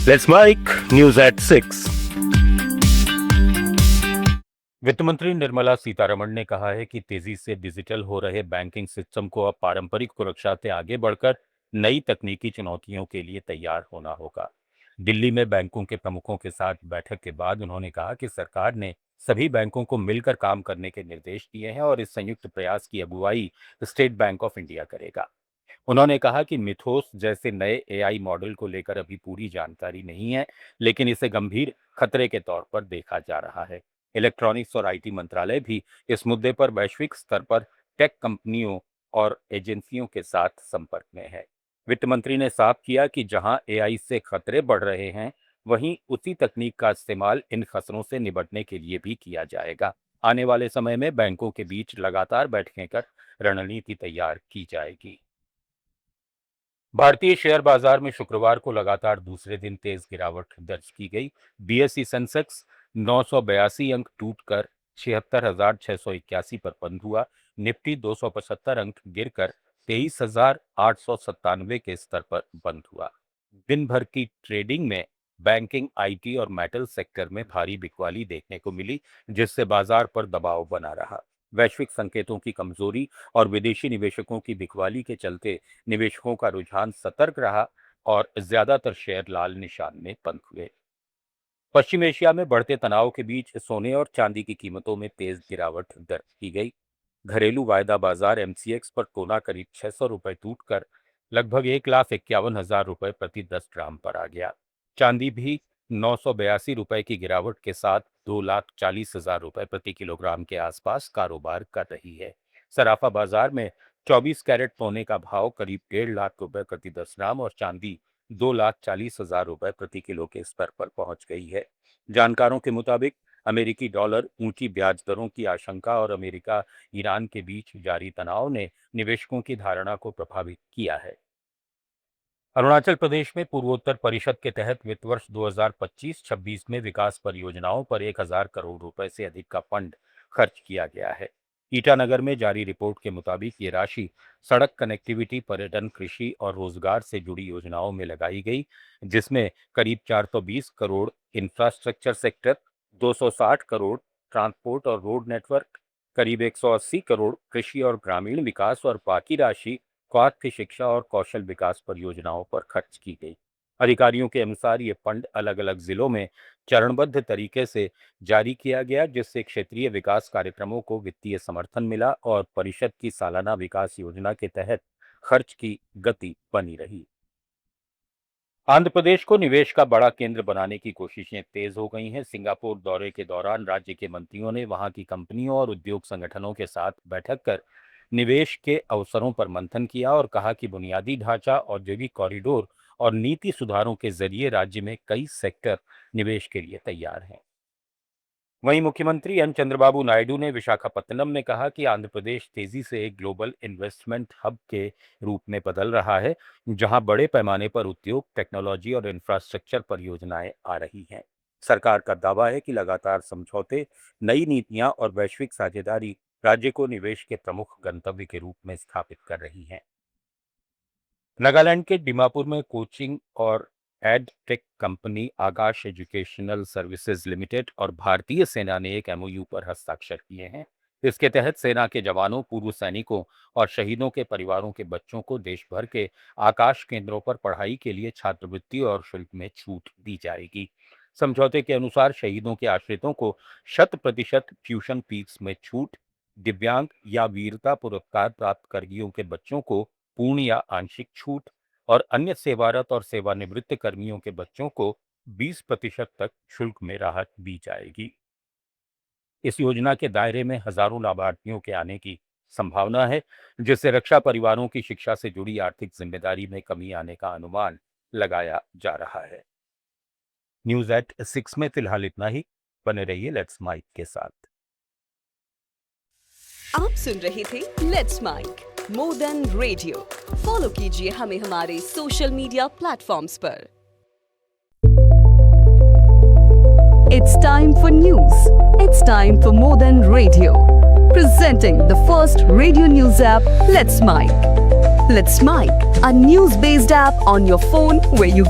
Let's mic news at 6। वित्त मंत्री निर्मला सीतारमण ने कहा है कि तेजी से डिजिटल हो रहे बैंकिंग सिस्टम को अब पारंपरिक सुरक्षा से आगे बढ़कर नई तकनीकी चुनौतियों के लिए तैयार होना होगा। दिल्ली में बैंकों के प्रमुखों के साथ बैठक के बाद उन्होंने कहा कि सरकार ने सभी बैंकों को मिलकर काम करने के निर्देश दिए हैं और इस संयुक्त प्रयास की अगुवाई स्टेट बैंक ऑफ इंडिया करेगा। उन्होंने कहा कि मिथोस जैसे नए एआई मॉडल को लेकर अभी पूरी जानकारी नहीं है, लेकिन इसे गंभीर खतरे के तौर पर देखा जा रहा है। इलेक्ट्रॉनिक्स और आईटी मंत्रालय भी इस मुद्दे पर वैश्विक स्तर पर टेक कंपनियों और एजेंसियों के साथ संपर्क में है। वित्त मंत्री ने साफ किया कि जहां एआई से खतरे बढ़ रहे हैं, वहीं उसी तकनीक का इस्तेमाल इन खतरों से निपटने के लिए भी किया जाएगा। आने वाले समय में बैंकों के बीच लगातार बैठकें कर रणनीति तैयार की जाएगी। भारतीय शेयर बाजार में शुक्रवार को लगातार दूसरे दिन तेज गिरावट दर्ज की गई। बीएसई सेंसेक्स 982 अंक टूटकर 76,681 पर बंद हुआ। निफ्टी 275 अंक गिरकर 23,897 के स्तर पर बंद हुआ। दिन भर की ट्रेडिंग में बैंकिंग, आईटी और मेटल सेक्टर में भारी बिकवाली देखने को मिली, जिससे बाजार पर दबाव बना रहा। वैश्विक संकेतों की कमजोरी और विदेशी निवेशकों की बिकवाली के चलते निवेशकों का रुझान सतर्क रहा और ज्यादातर शेयर लाल निशान में बंद हुए। पश्चिम एशिया में बढ़ते तनाव के बीच सोने और चांदी की कीमतों में तेज गिरावट दर्ज की गई। घरेलू वायदा बाजार एमसीएक्स पर तोला करीब 600 रुपए टूटकर लगभग 1,51,000 रुपए प्रति 10 ग्राम पर आ गया। चांदी भी 982 रुपए की गिरावट के साथ 2,40,000 रुपए प्रति किलोग्राम के आसपास कारोबार कर रही है। सराफा बाजार में 24 कैरेट सोने का भाव करीब 1.5 लाख रुपए प्रति 10 ग्राम और चांदी 2,40,000 रुपए प्रति किलो के स्तर पर पहुंच गई है। जानकारों के मुताबिक अमेरिकी डॉलर, ऊंची ब्याज दरों की आशंका और अमेरिका ईरान के बीच जारी तनाव ने निवेशकों की धारणा को प्रभावित किया है। अरुणाचल प्रदेश में पूर्वोत्तर परिषद के तहत वित्त वर्ष 2025-26 में विकास परियोजनाओं पर 1,000 करोड़ रुपए से अधिक का फंड खर्च किया गया है। ईटानगर में जारी रिपोर्ट के मुताबिक ये राशि सड़क कनेक्टिविटी, पर्यटन, कृषि और रोजगार से जुड़ी योजनाओं में लगाई गई, जिसमें करीब 420 crore infrastructure sector, 260 crore transport और रोड नेटवर्क, करीब 180 करोड़ कृषि और ग्रामीण विकास और बाकी राशि स्वास्थ्य, शिक्षा और कौशल विकास परियोजनाओं पर खर्च की गई। अधिकारियों के अनुसार ये फंड अलग अलग जिलों में चरणबद्ध तरीके से जारी किया गया, जिससे क्षेत्रीय विकास कार्यक्रमों को वित्तीय समर्थन मिला और परिषद की सालाना विकास योजना के तहत खर्च की गति बनी रही। आंध्र प्रदेश को निवेश का बड़ा केंद्र बनाने की कोशिशें तेज हो गई हैं। सिंगापुर दौरे के दौरान राज्य के मंत्रियों ने वहां की कंपनियों और उद्योग संगठनों के साथ बैठक कर निवेश के अवसरों पर मंथन किया और कहा कि बुनियादी ढांचा, औद्योगिक कॉरिडोर और नीति सुधारों के जरिए राज्य में कई सेक्टर निवेश के लिए तैयार हैं। वहीं मुख्यमंत्री एन चंद्रबाबू नायडू ने विशाखापत्तनम में कहा कि आंध्र प्रदेश तेजी से एक ग्लोबल इन्वेस्टमेंट हब के रूप में बदल रहा है, जहां बड़े पैमाने पर उद्योग, टेक्नोलॉजी और इंफ्रास्ट्रक्चर परियोजनाएं आ रही हैं। सरकार का दावा है कि लगातार समझौते, नई नीतियां और वैश्विक साझेदारी राज्य को निवेश के प्रमुख गंतव्य के रूप में स्थापित कर रही हैं। नागालैंड के डिमापुर में कोचिंग और एड टेक कंपनी आकाश एजुकेशनल सर्विसेज लिमिटेड और भारतीय सेना ने एक एमओयू पर हस्ताक्षर किए हैं। इसके तहत सेना के जवानों, पूर्व सैनिकों और शहीदों के परिवारों के बच्चों को देश भर के आकाश केंद्रों पर पढ़ाई के लिए छात्रवृत्ति और शुल्क में छूट दी जाएगी। समझौते के अनुसार शहीदों के आश्रितों को 100% ट्यूशन फीस में छूट, दिव्यांग या वीरता पुरस्कार प्राप्त कर्मियों के बच्चों को पूर्ण या आंशिक छूट और अन्य सेवारत और सेवानिवृत्त कर्मियों के बच्चों को 20% तक शुल्क में राहत दी जाएगी। इस योजना के दायरे में हजारों लाभार्थियों के आने की संभावना है, जिससे रक्षा परिवारों की शिक्षा से जुड़ी आर्थिक जिम्मेदारी में कमी आने का अनुमान लगाया जा रहा है। न्यूज एट 6 में फिलहाल इतना ही। बने रहिए लेट्स माइक के साथ। आप सुन रहे थे let's mike more than radio. Follow कीजिए हमें हमारे सोशल मीडिया प्लेटफॉर्म्स पर। It's time for news. It's time for more than radio. Presenting the first radio news app, Let's Mic. Let's Mic, a news-based app on your phone where you